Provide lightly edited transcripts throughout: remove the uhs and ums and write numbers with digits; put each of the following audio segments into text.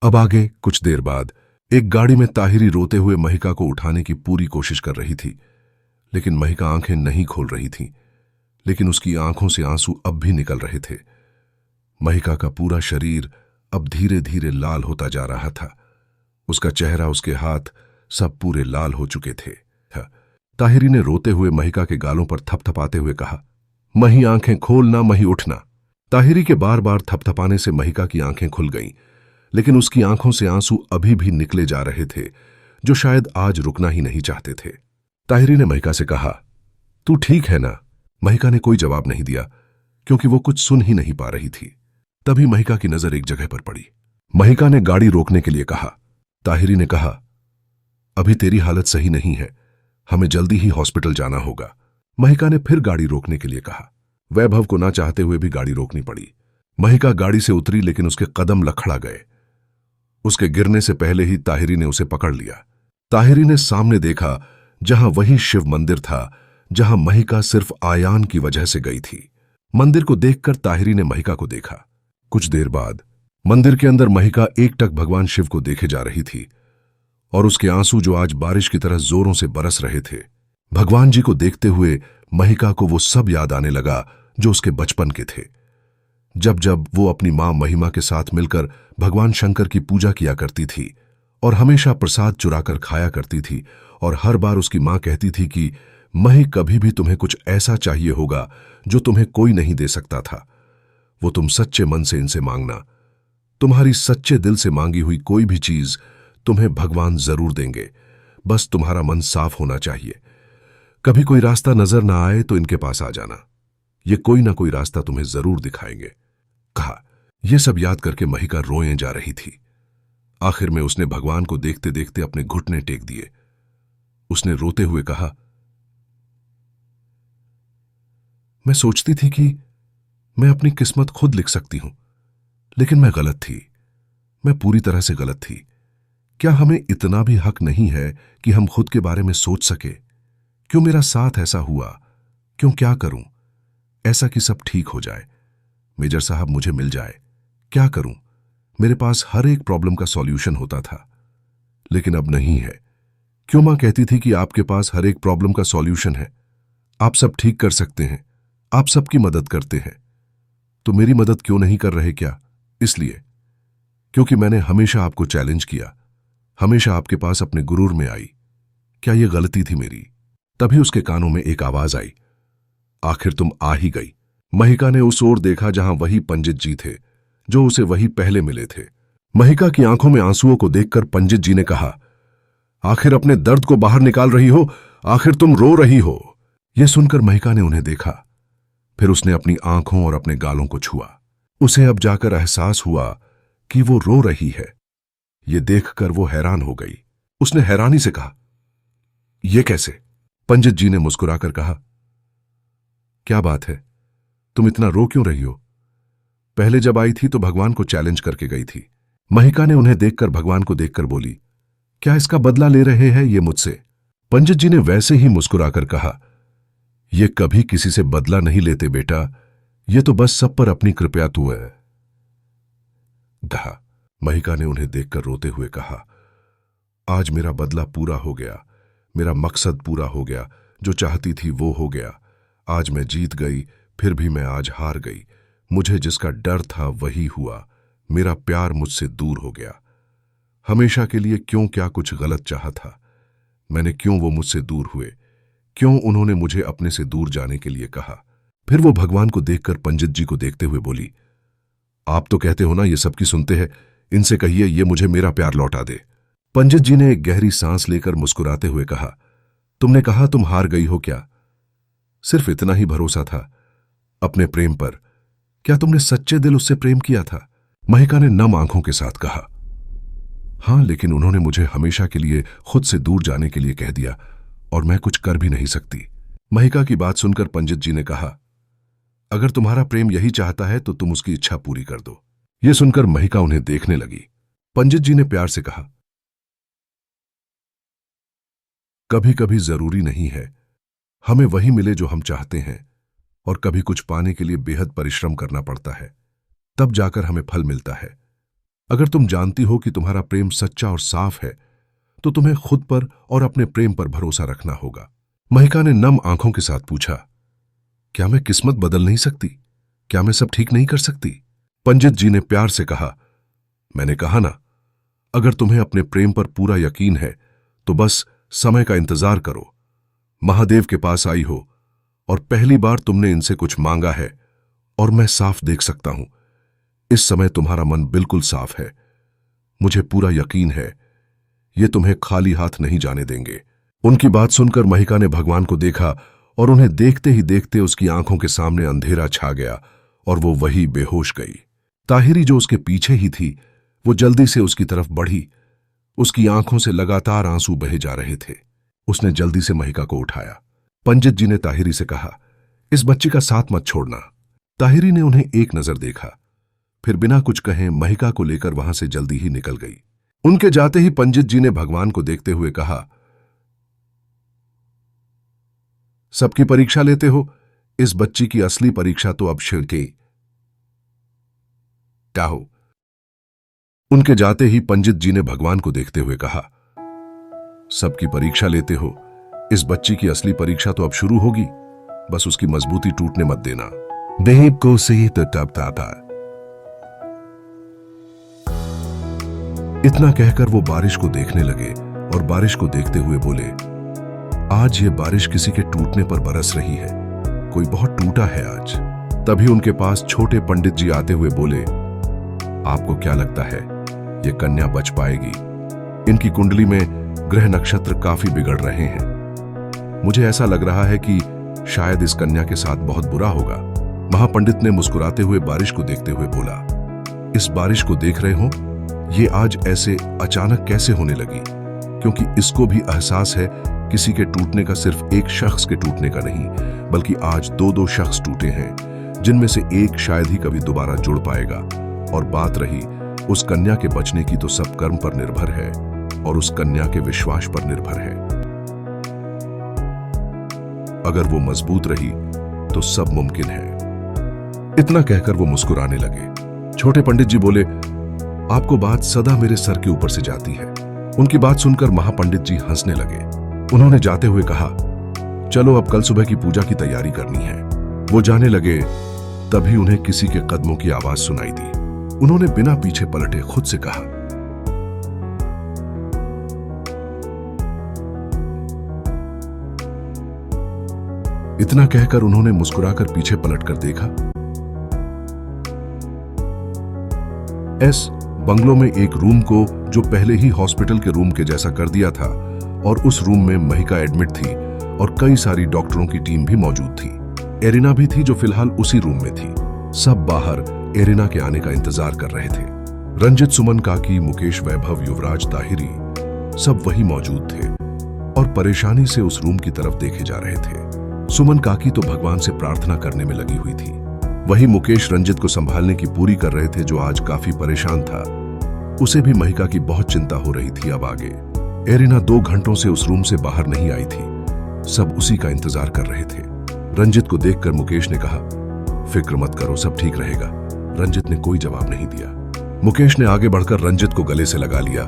अब आगे कुछ देर बाद एक गाड़ी में ताहिरी रोते हुए महिका को उठाने की पूरी कोशिश कर रही थी, लेकिन महिका आंखें नहीं खोल रही थी। लेकिन उसकी आंखों से आंसू अब भी निकल रहे थे। महिका का पूरा शरीर अब धीरे धीरे लाल होता जा रहा था। उसका चेहरा, उसके हाथ सब पूरे लाल हो चुके थे। ताहिरी ने रोते हुए महिका के गालों पर थपथपाते हुए कहा, मही आंखें खोलना, मही उठना। ताहिरी के बार बार थपथपाने से महिका की आंखें खुल गईं, लेकिन उसकी आंखों से आंसू अभी भी निकले जा रहे थे, जो शायद आज रुकना ही नहीं चाहते थे। ताहिरी ने महिका से कहा, तू ठीक है ना? महिका ने कोई जवाब नहीं दिया, क्योंकि वो कुछ सुन ही नहीं पा रही थी। तभी महिका की नजर एक जगह पर पड़ी। महिका ने गाड़ी रोकने के लिए कहा। ताहिरी ने कहा, अभी तेरी हालत सही नहीं है, हमें जल्दी ही हॉस्पिटल जाना होगा। महिका ने फिर गाड़ी रोकने के लिए कहा। वैभव को ना चाहते हुए भी गाड़ी रोकनी पड़ी। महिका गाड़ी से उतरी, लेकिन उसके कदम लड़खड़ा गए। उसके गिरने से पहले ही ताहिरी ने उसे पकड़ लिया। ताहिरी ने सामने देखा, जहां वही शिव मंदिर था जहां महिका सिर्फ आयान की वजह से गई थी। मंदिर को देखकर ताहिरी ने महिका को देखा। कुछ देर बाद मंदिर के अंदर महिका एकटक भगवान शिव को देखे जा रही थी, और उसके आंसू जो आज बारिश की तरह जोरों से बरस रहे थे। भगवान जी को देखते हुए महिका को वो सब याद आने लगा जो उसके बचपन के थे। जब जब वो अपनी मां महिमा के साथ मिलकर भगवान शंकर की पूजा किया करती थी और हमेशा प्रसाद चुराकर खाया करती थी, और हर बार उसकी मां कहती थी कि मही, कभी भी तुम्हें कुछ ऐसा चाहिए होगा जो तुम्हें कोई नहीं दे सकता था, वो तुम सच्चे मन से इनसे मांगना। तुम्हारी सच्चे दिल से मांगी हुई कोई भी चीज तुम्हें भगवान जरूर देंगे, बस तुम्हारा मन साफ होना चाहिए। कभी कोई रास्ता नजर ना आए तो इनके पास आ जाना, ये कोई ना कोई रास्ता तुम्हें जरूर दिखाएंगे, कहा। यह सब याद करके महिका रोए जा रही थी। आखिर में उसने भगवान को देखते देखते अपने घुटने टेक दिए। उसने रोते हुए कहा, मैं सोचती थी कि मैं अपनी किस्मत खुद लिख सकती हूं, लेकिन मैं गलत थी, मैं पूरी तरह से गलत थी। क्या हमें इतना भी हक नहीं है कि हम खुद के बारे में सोच सके? क्यों मेरा साथ ऐसा हुआ? क्यों? क्या करूं ऐसा कि सब ठीक हो जाए, मेजर साहब मुझे मिल जाए? क्या करूं? मेरे पास हर एक प्रॉब्लम का सॉल्यूशन होता था, लेकिन अब नहीं है। क्यों मां कहती थी कि आपके पास हर एक प्रॉब्लम का सॉल्यूशन है, आप सब ठीक कर सकते हैं, आप सबकी मदद करते हैं, तो मेरी मदद क्यों नहीं कर रहे? क्या इसलिए क्योंकि मैंने हमेशा आपको चैलेंज किया, हमेशा आपके पास अपने गुरूर में आई? क्या यह गलती थी मेरी? तभी उसके कानों में एक आवाज आई, आखिर तुम आ ही गई। महिका ने उस ओर देखा जहां वही पंडित जी थे जो उसे वही पहले मिले थे। महिका की आंखों में आंसुओं को देखकर पंडित जी ने कहा, आखिर अपने दर्द को बाहर निकाल रही हो, आखिर तुम रो रही हो। यह सुनकर महिका ने उन्हें देखा, फिर उसने अपनी आंखों और अपने गालों को छुआ। उसे अब जाकर एहसास हुआ कि वो रो रही है। यह देखकर वो हैरान हो गई। उसने हैरानी से कहा, यह कैसे? पंडित जी ने मुस्कुराकर कहा, क्या बात है, तुम इतना रो क्यों रही हो? पहले जब आई थी तो भगवान को चैलेंज करके गई थी। महिका ने उन्हें देखकर भगवान को देखकर बोली, क्या इसका बदला ले रहे हैं ये मुझसे? पंडित जी ने वैसे ही मुस्कुराकर कहा, ये कभी किसी से बदला नहीं लेते बेटा, ये तो बस सब पर अपनी कृपया तू है। कहा। महिका ने उन्हें देखकर रोते हुए कहा, आज मेरा बदला पूरा हो गया, मेरा मकसद पूरा हो गया, जो चाहती थी वो हो गया। आज मैं जीत गई, फिर भी मैं आज हार गई। मुझे जिसका डर था वही हुआ, मेरा प्यार मुझसे दूर हो गया। हमेशा के लिए क्यों क्या कुछ गलत चाहा था? मैंने क्यों वो मुझसे दूर हुए? क्यों उन्होंने मुझे अपने से दूर जाने के लिए कहा? फिर वो भगवान को देखकर पंडित जी को देखते हुए बोली, आप तो कहते हो ना ये सबकी सुनते हैं, इनसे कहिए ये मुझे मेरा प्यार लौटा दे। पंडित जी ने एक गहरी सांस लेकर मुस्कुराते हुए कहा, तुमने कहा तुम हार गई हो क्या? सिर्फ इतना ही भरोसा था अपने प्रेम पर? क्या तुमने सच्चे दिल उससे प्रेम किया था? महिका ने नम आंखों के साथ कहा, हां, लेकिन उन्होंने मुझे हमेशा के लिए खुद से दूर जाने के लिए कह दिया और मैं कुछ कर भी नहीं सकती। महिका की बात सुनकर पंडित जी ने कहा, अगर तुम्हारा प्रेम यही चाहता है तो तुम उसकी इच्छा पूरी कर दो। यह सुनकर महिका उन्हें देखने लगी। पंडित जी ने प्यार से कहा, कभी कभी जरूरी नहीं है हमें वही मिले जो हम चाहते हैं, और कभी कुछ पाने के लिए बेहद परिश्रम करना पड़ता है, तब जाकर हमें फल मिलता है। अगर तुम जानती हो कि तुम्हारा प्रेम सच्चा और साफ है तो तुम्हें खुद पर और अपने प्रेम पर भरोसा रखना होगा। महिका ने नम आंखों के साथ पूछा, क्या मैं किस्मत बदल नहीं सकती? क्या मैं सब ठीक नहीं कर सकती? पंडित जी ने प्यार से कहा, मैंने कहा ना, अगर तुम्हें अपने प्रेम पर पूरा यकीन है तो बस समय का इंतजार करो। महादेव के पास आई हो और पहली बार तुमने इनसे कुछ मांगा है और मैं साफ देख सकता हूं, इस समय तुम्हारा मन बिल्कुल साफ है। मुझे पूरा यकीन है ये तुम्हें खाली हाथ नहीं जाने देंगे। उनकी बात सुनकर महिका ने भगवान को देखा और उन्हें देखते ही देखते उसकी आंखों के सामने अंधेरा छा गया और वो वही बेहोश गई। ताहिरी जो उसके पीछे ही थी वो जल्दी से उसकी तरफ बढ़ी। उसकी आंखों से लगातार आंसू बहे जा रहे थे। उसने जल्दी से महिका को उठाया। पंडित जी ने ताहिरी से कहा, इस बच्ची का साथ मत छोड़ना। ताहिरी ने उन्हें एक नजर देखा, फिर बिना कुछ कहे महिका को लेकर वहां से जल्दी ही निकल गई। उनके जाते ही पंडित जी ने भगवान को देखते हुए कहा, सबकी परीक्षा लेते हो, इस बच्ची की असली परीक्षा तो अब शिरके क्या हो। उनके जाते ही पंडित जी ने भगवान को देखते हुए कहा, सबकी परीक्षा लेते हो, इस बच्ची की असली परीक्षा तो अब शुरू होगी, बस उसकी मजबूती टूटने मत देना। देव को सही तो टपता था। इतना कहकर वो बारिश को देखने लगे और बारिश को देखते हुए बोले, आज ये बारिश किसी के टूटने पर बरस रही है, कोई बहुत टूटा है आज। तभी उनके पास छोटे पंडित जी आते हुए बोले, आपको क्या लगता है ये कन्या बच पाएगी? इनकी कुंडली में ग्रह नक्षत्र काफी बिगड़ रहे हैं। मुझे ऐसा लग रहा है कि शायद इस कन्या के साथ बहुत बुरा होगा। महापंडित ने मुस्कुराते हुए बारिश को देखते हुए बोला, इस बारिश को देख रहे हो, ये आज ऐसे अचानक कैसे होने लगी? क्योंकि इसको भी एहसास है किसी के टूटने का सिर्फ एक शख्स के टूटने का नहीं, बल्कि आज दो दो शख्स टूटे हैं, जिनमें से एक शायद ही कभी दोबारा जुड़ पाएगा। और बात रही उस कन्या के बचने की, तो सब कर्म पर निर्भर है और उस कन्या के विश्वास पर निर्भर है। अगर वो मजबूत रही तो सब मुमकिन है। इतना कहकर वो मुस्कुराने लगे। छोटे पंडित जी बोले, आपको बात सदा मेरे सर के ऊपर से जाती है। उनकी बात सुनकर महापंडित जी हंसने लगे। उन्होंने जाते हुए कहा, चलो अब कल सुबह की पूजा की तैयारी करनी है। वो जाने लगे, तभी उन्हें किसी के कदमों की आवाज सुनाई दी। उन्होंने बिना पीछे पलटे खुद से कहा, इतना कहकर उन्होंने मुस्कुराकर पीछे पलटकर देखा। बंगलों में एक रूम को जो पहले ही हॉस्पिटल के रूम के जैसा कर दिया था, और उस रूम में महिका एडमिट थी और कई सारी डॉक्टरों की टीम भी मौजूद थी। एरिना भी थी जो फिलहाल उसी रूम में थी। सब बाहर एरिना के आने का इंतजार कर रहे थे। रंजित, सुमन काकी, मुकेश, वैभव, युवराज, ताहिरी सब वही मौजूद थे और परेशानी से उस रूम की तरफ देखे जा रहे थे। सुमन काकी तो भगवान से प्रार्थना करने में लगी हुई थी। वही मुकेश रंजित को संभालने की पूरी कर रहे थे, जो आज काफी परेशान था। उसे भी महिका की बहुत चिंता हो रही थी। अब आगे एरिना 2 घंटों से उस रूम से बाहर नहीं आई थी। सब उसी का इंतजार कर रहे थे। रंजित को देखकर मुकेश ने कहा, फिक्र मत करो, सब ठीक रहेगा। रंजित ने कोई जवाब नहीं दिया। मुकेश ने आगे बढ़कर रंजित को गले से लगा लिया,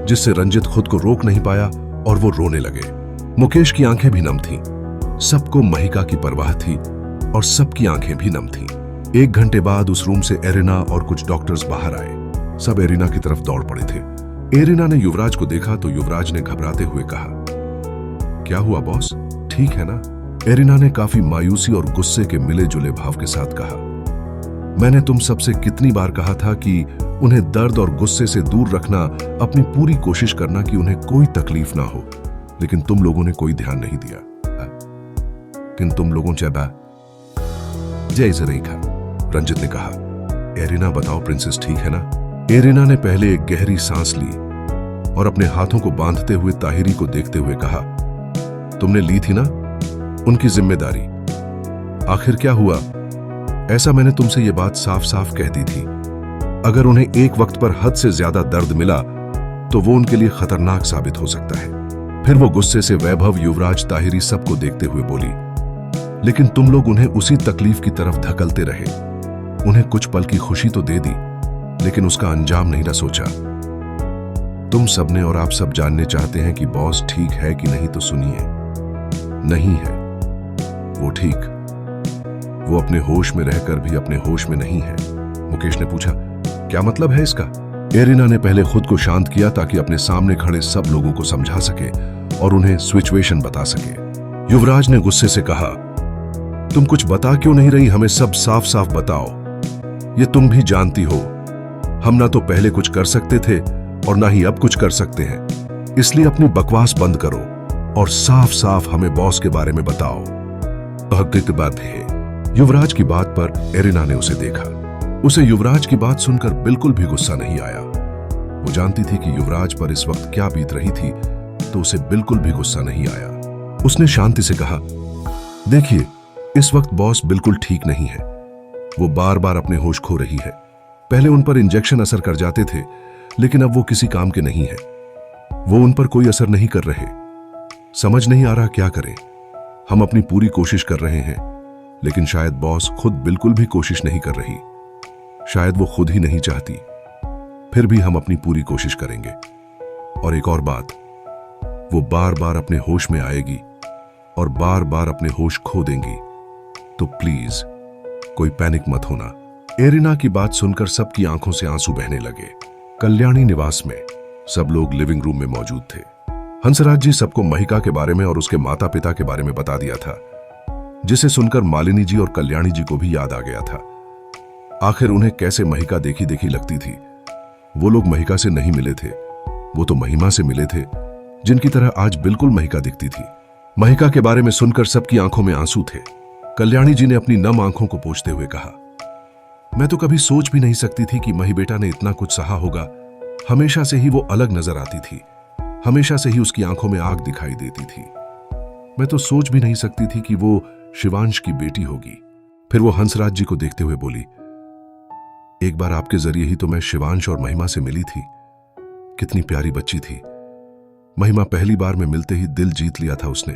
जिससे रंजित खुद को रोक नहीं पाया और वो रोने लगे। मुकेश की आंखें भी नम थीं। सबको महिका की परवाह थी और सबकी आंखें भी नम थीं। 1 घंटे बाद उस रूम से एरिना और कुछ डॉक्टर्स बाहर आए। सब एरिना की तरफ दौड़ पड़े थे। एरिना ने युवराज को देखा तो युवराज ने घबराते हुए कहा, क्या हुआ बॉस, ठीक है ना? एरिना ने काफी मायूसी और गुस्से के मिले जुले भाव के साथ कहा, मैंने तुम सबसे कितनी बार कहा था कि उन्हें दर्द और गुस्से से दूर रखना, अपनी पूरी कोशिश करना कि उन्हें कोई तकलीफ ना हो, लेकिन तुम लोगों ने कोई ध्यान नहीं दिया। किन तुम लोगों चेबा जैसे नहीं खा। रंजित ने कहा, एरिना बताओ प्रिंसेस ठीक है ना? एरिना ने पहले एक गहरी सांस ली और अपने हाथों को बांधते हुए ताहिरी को देखते हुए कहा, तुमने ली थी ना उनकी जिम्मेदारी, आखिर क्या हुआ? ऐसा मैंने तुमसे ये बात साफ साफ कह दी थी। अगर उन्हें एक वक्त पर हद से ज्यादा दर्द मिला तो वो उनके लिए खतरनाक साबित हो सकता है। फिर वो गुस्से से वैभव, युवराज, ताहिरी सबको देखते हुए बोली, लेकिन तुम लोग उन्हें उसी तकलीफ की तरफ धकलते रहे। उन्हें कुछ पल की खुशी तो दे दी, लेकिन उसका अंजाम नहीं ना सोचा। तुम सबने और आप सब जानने चाहते हैं कि बॉस ठीक है कि नहीं, तो सुनिए, नहीं है वो ठीक। वो अपने होश में रहकर भी अपने होश में नहीं है। मुकेश ने पूछा, क्या मतलब है इसका? एरिना ने पहले खुद को शांत किया ताकि अपने सामने खड़े सब लोगों को समझा सके और उन्हें सिचुएशन बता सके। युवराज ने गुस्से से कहा, तुम कुछ बता क्यों नहीं रही? हमें सब साफ साफ बताओ। ये तुम भी जानती हो, हम ना तो पहले कुछ कर सकते थे और ना ही अब कुछ कर सकते हैं, इसलिए अपनी बकवास बंद करो और साफ साफ हमें बॉस के बारे में बताओ। हकीकत बात है। युवराज की बात पर एरिना ने उसे देखा। उसे युवराज की बात सुनकर बिल्कुल भी गुस्सा नहीं आया। वो जानती थी कि युवराज पर इस वक्त क्या बीत रही थी, तो उसे बिल्कुल भी गुस्सा नहीं आया। उसने शांति से कहा, देखिए, इस वक्त बॉस बिल्कुल ठीक नहीं है। वो बार बार अपने होश खो रही है। पहले उन पर इंजेक्शन असर कर जाते थे, लेकिन अब वो किसी काम के नहीं है। वो उन पर कोई असर नहीं कर रहे। समझ नहीं आ रहा क्या करें। हम अपनी पूरी कोशिश कर रहे हैं, लेकिन शायद बॉस खुद बिल्कुल भी कोशिश नहीं कर रही। शायद वो खुद ही नहीं चाहती। फिर भी हम अपनी पूरी कोशिश करेंगे। और एक और बात, वो बार बार अपने होश में आएगी और बार बार अपने होश खो देंगी, तो प्लीज कोई पैनिक मत होना। एरिना की बात सुनकर सबकी आंखों से आंसू बहने लगे। कल्याणी निवास में सब लोग लिविंग रूम में मौजूद थे। हंसराज जी सबको महिका के बारे में और उसके माता पिता के बारे में बता दिया था, जिसे सुनकर मालिनी जी और कल्याणी जी को भी याद आ गया था। आखिर उन्हें कैसे महिका देखी देखी लगती थी। वो लोग महिका से नहीं मिले थे, वो तो महिमा से मिले थे, जिनकी तरह आज बिल्कुल महिका दिखती थी। महिका के बारे में सुनकर सबकी आंखों में आंसू थे। कल्याणी जी ने अपनी नम आंखों को पोंछते हुए कहा, मैं तो कभी सोच भी नहीं सकती थी कि मही बेटा ने इतना कुछ सहा होगा। हमेशा से ही वो अलग नजर आती थी। हमेशा से ही उसकी आंखों में आग दिखाई देती थी। मैं तो सोच भी नहीं सकती थी कि वो शिवांश की बेटी होगी। फिर वो हंसराज जी को देखते हुए बोली, एक बार आपके जरिए ही तो मैं शिवांश और महिमा से मिली थी। कितनी प्यारी बच्ची थी। महिमा पहली बार में मिलते ही दिल जीत लिया था उसने,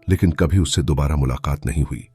लेकिन कभी उससे दोबारा मुलाकात नहीं हुई।